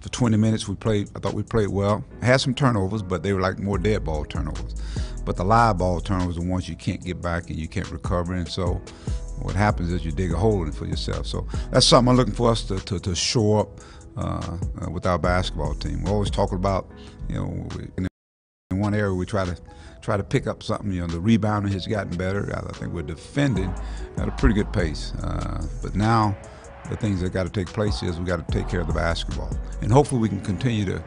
For 20 minutes, I thought we played well. I had some turnovers, but they were like more dead ball turnovers. But the live ball turnovers are the ones you can't get back and you can't recover. And so what happens is you dig a hole in it for yourself. So that's something I'm looking for us to shore up with our basketball team. We're always talking about, in one area we try to pick up something. The rebounding has gotten better. I think we're defending at a pretty good pace. But now the things that got to take place is we got to take care of the basketball, and hopefully we can continue to,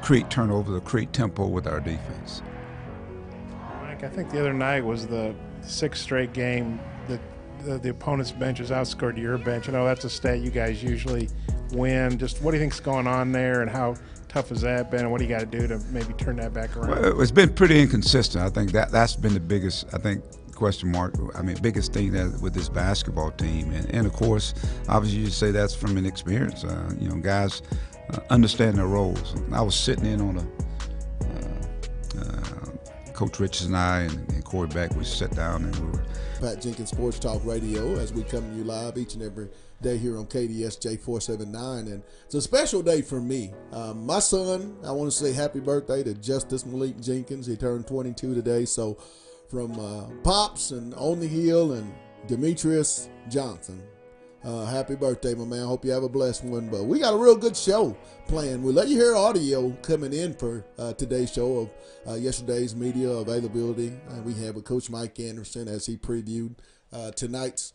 create turnovers or create tempo with our defense. Mike, I think the other night was the sixth straight game that the opponent's bench has outscored your bench. I know that's a stat you guys usually win. Just what do you think's going on there, and how tough has that been, and what do you got to do to maybe turn that back around? Well, it's been pretty inconsistent. I think that's been the biggest, question mark. Biggest thing with this basketball team, and of course, obviously you say that's from an experience. Guys understand their roles. I was sitting in on Coach Richards and I and Corey Beck. We sat down and we were. Pat Jenkins Sports Talk Radio, as we come to you live each and every day here on KDSJ 479, and it's a special day for me. My son, I want to say happy birthday to Justice Malik Jenkins. He turned 22 today, so from Pops and On the Hill and Demetrius Johnson, happy birthday, my man. Hope you have a blessed one. But we got a real good show planned. We'll let you hear audio coming in for today's show of yesterday's media availability. We have with Coach Mike Anderson as he previewed tonight's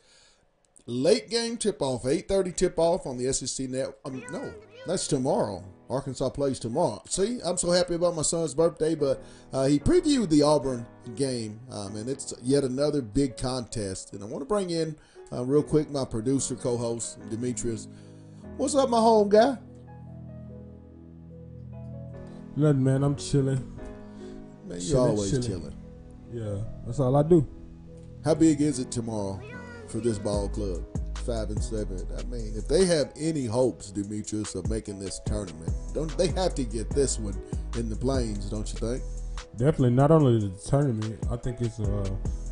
late game tip-off, 8:30 tip-off on the SEC net. No, that's tomorrow. Arkansas plays tomorrow. See, I'm so happy about my son's birthday, but he previewed the Auburn game, and it's yet another big contest. And I want to bring in real quick my producer, co-host, Demetrius. What's up, my home guy? Nothing, man. I'm chilling. Man, you're always chilling. Yeah, that's all I do. How big is it tomorrow for this ball club? 5-7. I mean, if they have any hopes, Demetrius, of making this tournament, don't they have to get this one in the Plains? Don't you think? Definitely. Not only the tournament, I think it's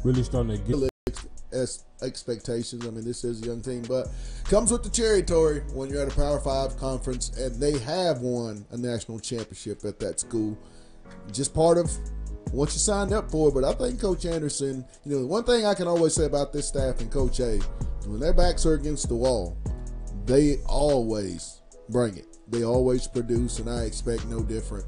really starting to get expectations. I mean, this is a young team, but comes with the territory when you're at a Power 5 conference, and they have won a national championship at that school. Just part of what you signed up for. But I think Coach Anderson, one thing I can always say about this staff and Coach A, when their backs are against the wall, they always bring it. They always produce, and I expect no different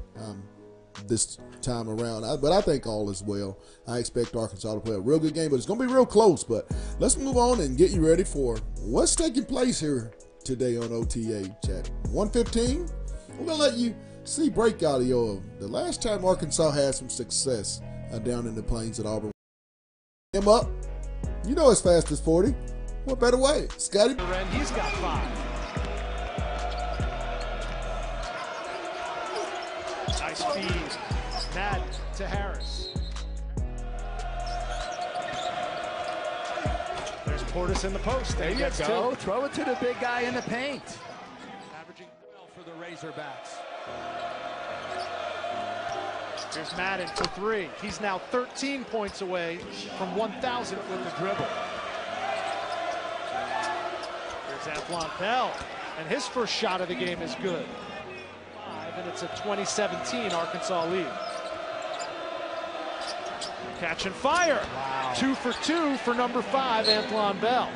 this time around. But I think all is well. I expect Arkansas to play a real good game, but it's going to be real close. But let's move on and get you ready for what's taking place here today on OTA Chat. 1:15, we're going to let you see break audio of the last time Arkansas had some success down in the Plains at Auburn. Him up. It's fast as 40. What better way? Scotty. He's got 5. Nice feed. Madden to Harris. There's Portis in the post. There you go. Throw it to the big guy in the paint. Averaging 12 for the Razorbacks. Here's Madden for 3. He's now 13 points away from 1,000 with the dribble. Here's Athlon Bell, and his first shot of the game is good. 5, and it's a 2017 Arkansas lead. Catch and fire. Wow. 2 for 2 for number 5, Athlon Bell.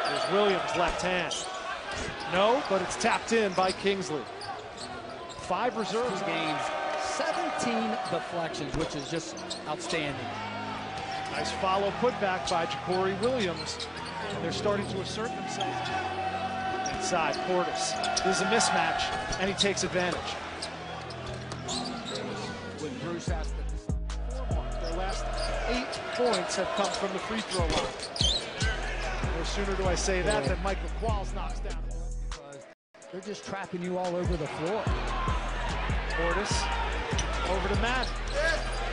Here's Williams, left hand. No, but it's tapped in by Kingsley. 5 reserves games, 17 deflections, which is just outstanding. Nice follow putback by Ja'Cory Williams. And they're starting to assert themselves. Inside, Portis. This is a mismatch, and he takes advantage. When Bruce has to decide. Their last 8 points have come from the free throw line. No sooner do I say that than Michael Qualls knocks down. They're just trapping you all over the floor. Portis over to Madden.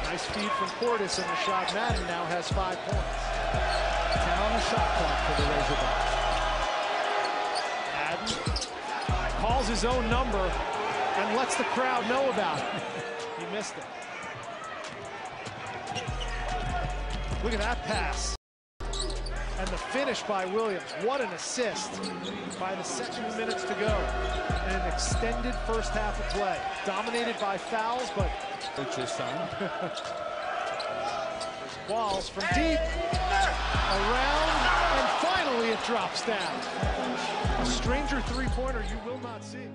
Nice feed from Portis, and Rashad Madden now has 5 points. 10 on the shot clock for the Razorbacks. Madden calls his own number and lets the crowd know about it. He missed it. Look at that pass. And the finish by Williams. What an assist by the 2 minutes to go. And an extended first half of play. Dominated by fouls, but... Coach's son. Walls from deep. Around. And finally it drops down. A stranger three-pointer you will not see.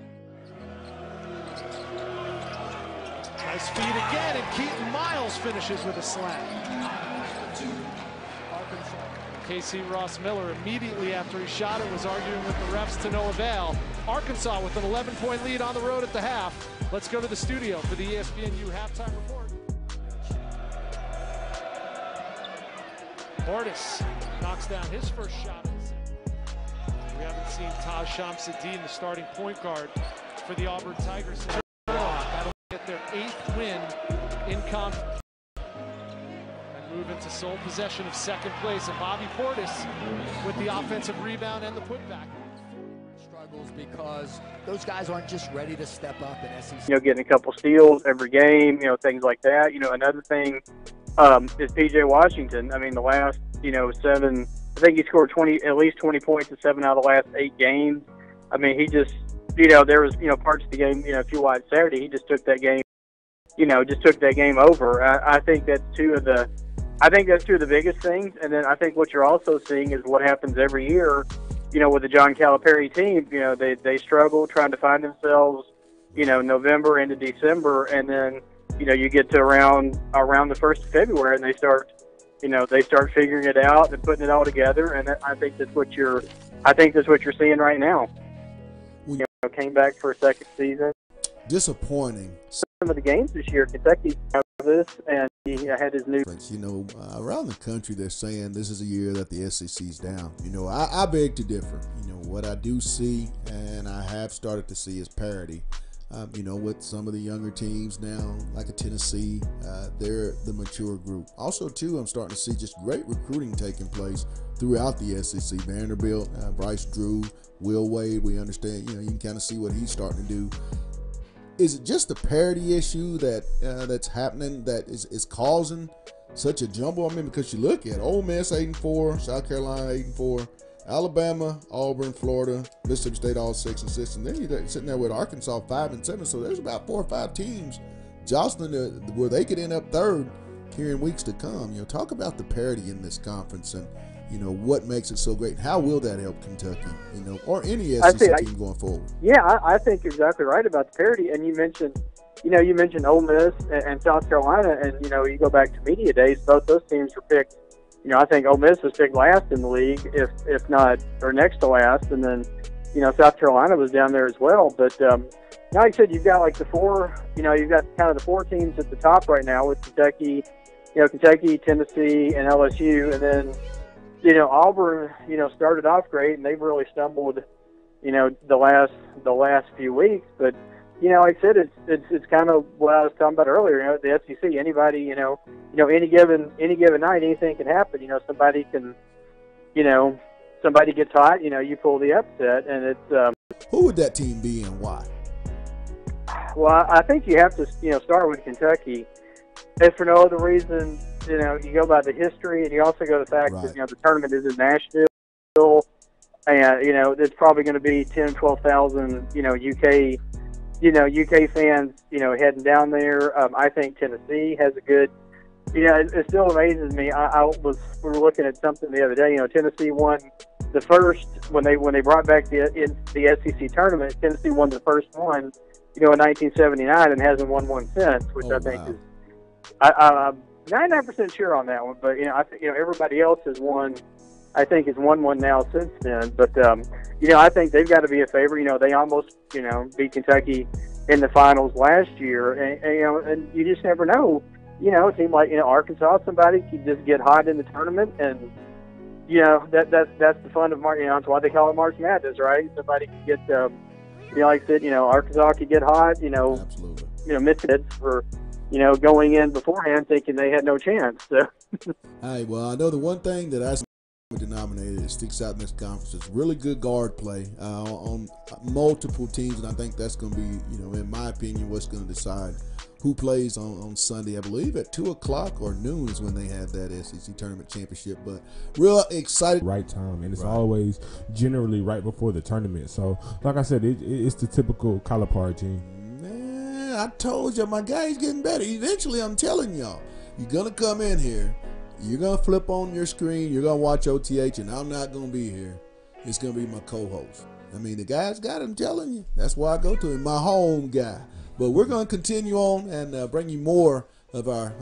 Nice feed again, and Keaton Miles finishes with a slam. Casey Ross Miller, immediately after he shot it, was arguing with the refs to no avail. Arkansas with an 11-point lead on the road at the half. Let's go to the studio for the ESPNU halftime report. Portis knocks down his first shot. We haven't seen Taj Shamsuddin, the starting point guard for the Auburn Tigers. That'll get their 8th win in conference. Move into sole possession of second place, and Bobby Portis with the offensive rebound and the putback. Struggles because those guys aren't just ready to step up in SEC. Getting a couple steals every game, things like that. Another thing is P.J. Washington. I mean, the last, 7, I think he scored at least 20 points in 7 out of the last 8 games. I mean, he just, there was, parts of the game, if you watched Saturday, he just took that game, over. I think that's two of the biggest things. And then I think what you're also seeing is what happens every year, with the John Calipari team. They struggle trying to find themselves, November into December. And then, you get to around the 1st of February and they start figuring it out and putting it all together. And I think that's what you're seeing right now. Came back for a second season. Disappointing. Some of the games this year, Kentucky have this, and he had his new. Around the country, they're saying this is a year that the SEC's down. I beg to differ. What I do see, and I have started to see, is parity. With some of the younger teams now, like a Tennessee, they're the mature group. Also, too, I'm starting to see just great recruiting taking place throughout the SEC. Vanderbilt, Bryce Drew, Will Wade, we understand, you can kind of see what he's starting to do. Is it just a parity issue that's happening that is causing such a jumble? I mean, because you look at Ole Miss 8-4, South Carolina 8-4, Alabama, Auburn, Florida, Mississippi State all 6-6, and then you're sitting there with Arkansas 5-7. So there's about 4 or 5 teams jostling where they could end up third here in weeks to come. Talk about the parity in this conference and what makes it so great. How will that help Kentucky, or any SEC team going forward? Yeah, I think you're exactly right about the parity. And you mentioned Ole Miss and South Carolina, and you go back to media days, both those teams were picked. I think Ole Miss was picked last in the league, if not, or next to last, and then South Carolina was down there as well. But like I said, you've got like the 4, you've got kind of the 4 teams at the top right now with Kentucky, Kentucky, Tennessee, and LSU, and then. Auburn, started off great, and they've really stumbled, the last few weeks. But, like I said, it's kind of what I was talking about earlier. The SEC, anybody, any given night, anything can happen. Somebody can, somebody gets hot. You pull the upset, and it's. Who would that team be and why? Well, I think you have to, start with Kentucky. If for no other reason. You go by the history, and you also go to the fact that, the tournament is in Nashville, and, it's probably going to be 10, 12,000, UK fans, heading down there. I think Tennessee has a good, it still amazes me. We were looking at something the other day, Tennessee won the first, when they brought back the SEC tournament, Tennessee won the first one, in 1979 and hasn't won one since, which I think is, I'm 99% sure on that one, but I think everybody else has won. I think has won one now since then. But I think they've got to be a favorite. They almost beat Kentucky in the finals last year, and you just never know. A team like Arkansas, somebody could just get hot in the tournament, and that's the fun of March. That's why they call it March Madness, right? Somebody could get like I said, Arkansas could get hot. Absolutely. Missed for. Going in beforehand thinking they had no chance. So. All right, well, I know the one thing that I denominated that sticks out in this conference is really good guard play on multiple teams, and I think that's going to be, in my opinion, what's going to decide who plays on Sunday. I believe at 2 o'clock or noon is when they have that SEC tournament championship. But real excited. Right time, and it's always generally right before the tournament. So, like I said, it's the typical Calipari team. Man, I told you, my guy's getting better. Eventually, I'm telling y'all, you're going to come in here, you're going to flip on your screen, you're going to watch OTH, and I'm not going to be here. It's going to be my co-host. I mean, the guy's got it, I'm telling you. That's why I go to him, my home guy. But we're going to continue on and bring you more of our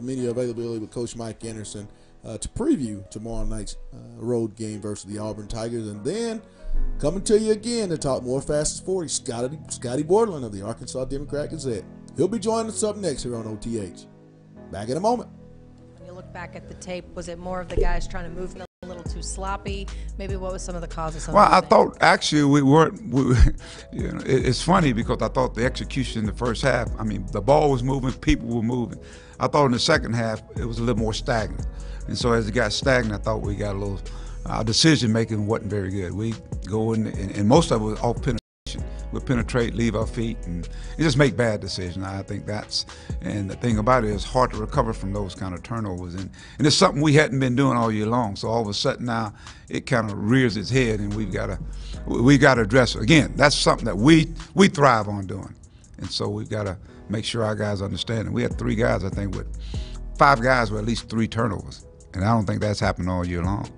media availability with Coach Mike Anderson to preview tomorrow night's road game versus the Auburn Tigers. And then coming to you again to talk more Fastest 40, Scotty Borderland of the Arkansas Democrat-Gazette. He'll be joining us up next here on OTH. Back in a moment. When you look back at the tape, was it more of the guys trying to move a little too sloppy? Maybe what was some of the causes? Well, I thought actually we weren't. You know, it's funny because I thought the execution in the first half. I mean, the ball was moving, people were moving. I thought in the second half it was a little more stagnant, and so as it got stagnant, I thought we got a little. Our decision making wasn't very good. We go in, and most of it was off penetration. We penetrate, leave our feet, and just make bad decisions. I think that's, and the thing about it is hard to recover from those kind of turnovers. And it's something we hadn't been doing all year long. So all of a sudden now it kind of rears its head, and we got to address it. Again, that's something that we thrive on doing. And so we've got to make sure our guys understand it. We had 3 guys, I think, with 5 guys with at least 3 turnovers. And I don't think that's happened all year long.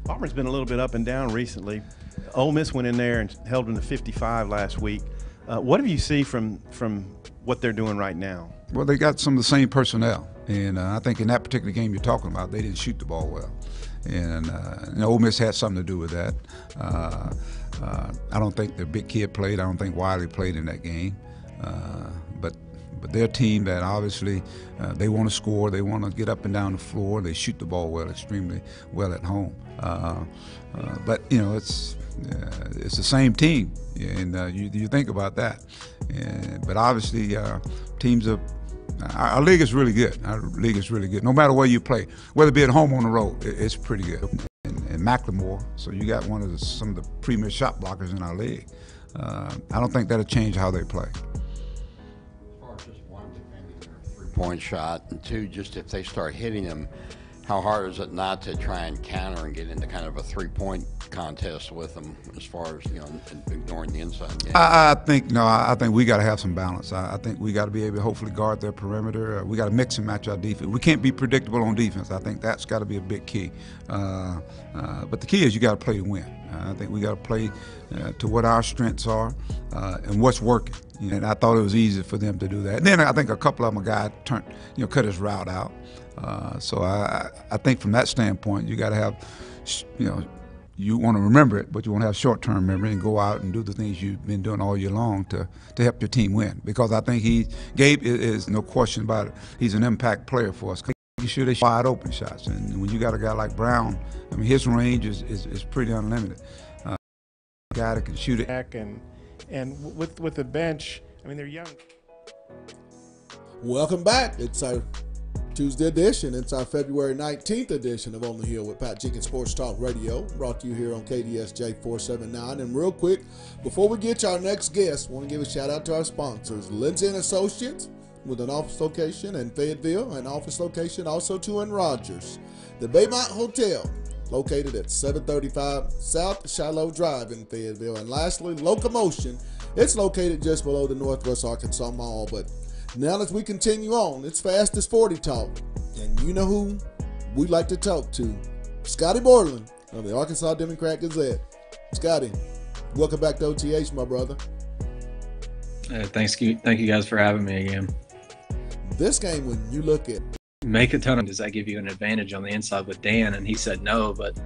Auburn's been a little bit up and down recently. Ole Miss went in there and held them to 55 last week. What have you seen from what they're doing right now? Well, they got some of the same personnel, and I think in that particular game you're talking about, they didn't shoot the ball well, and Ole Miss had something to do with that. I don't think the big kid played. I don't think Wiley played in that game, but they're a team that obviously they want to score, they want to get up and down the floor, they shoot the ball well, extremely well at home. But you know, it's the same team, and you think about that. But obviously, teams are. Our league is really good. Our league is really good. No matter where you play, whether it be at home or on the road, it's pretty good. And Macklemore, so you got some of the premier shot blockers in our league. I don't think that'll change how they play. As far as just one, defending their three-point shot, and 2, just if they start hitting them, how hard is it not to try and counter and get into kind of a three-point contest with them as far as, you know, ignoring the inside game? I think we got to have some balance. I think we got to be able to hopefully guard their perimeter. We got to mix and match our defense. We can't be predictable on defense. I think that's got to be a big key. But the key is you got to play to win. I think we got to play to what our strengths are and what's working. And I thought it was easy for them to do that. And then I think a couple of them, a guy cut his route out. So I think from that standpoint, you got to have, you want to remember it, but you want to have short-term memory and go out and do the things you've been doing all year long to help your team win. Because I think Gabe is no question about it. He's an impact player for us. You shoot his wide open shots, and when you got a guy like Brown, I mean, his range is pretty unlimited. A guy that can shoot it. And with the bench, I mean, they're young. Welcome back. It's our Tuesday edition. It's our February 19th edition of On the Hill with Pat Jenkins Sports Talk Radio, brought to you here on KDSJ 479. And real quick, before we get to our next guest, I want to give a shout out to our sponsors, Lindsay & Associates, with an office location in Fayetteville, an office location also too in Rogers. The Baymont Hotel, located at 735 South Shiloh Drive in Fayetteville. And lastly, Locomotion. It's located just below the Northwest Arkansas Mall. But now as we continue on, it's Fastest 40 Talk. And you know who we like to talk to? Scotty Borderland of the Arkansas Democrat-Gazette. Scotty, welcome back to OTH, my brother. Thank you guys for having me again. This game, when you look at make a ton of, does that give you an advantage on the inside with Dan? And he said no, but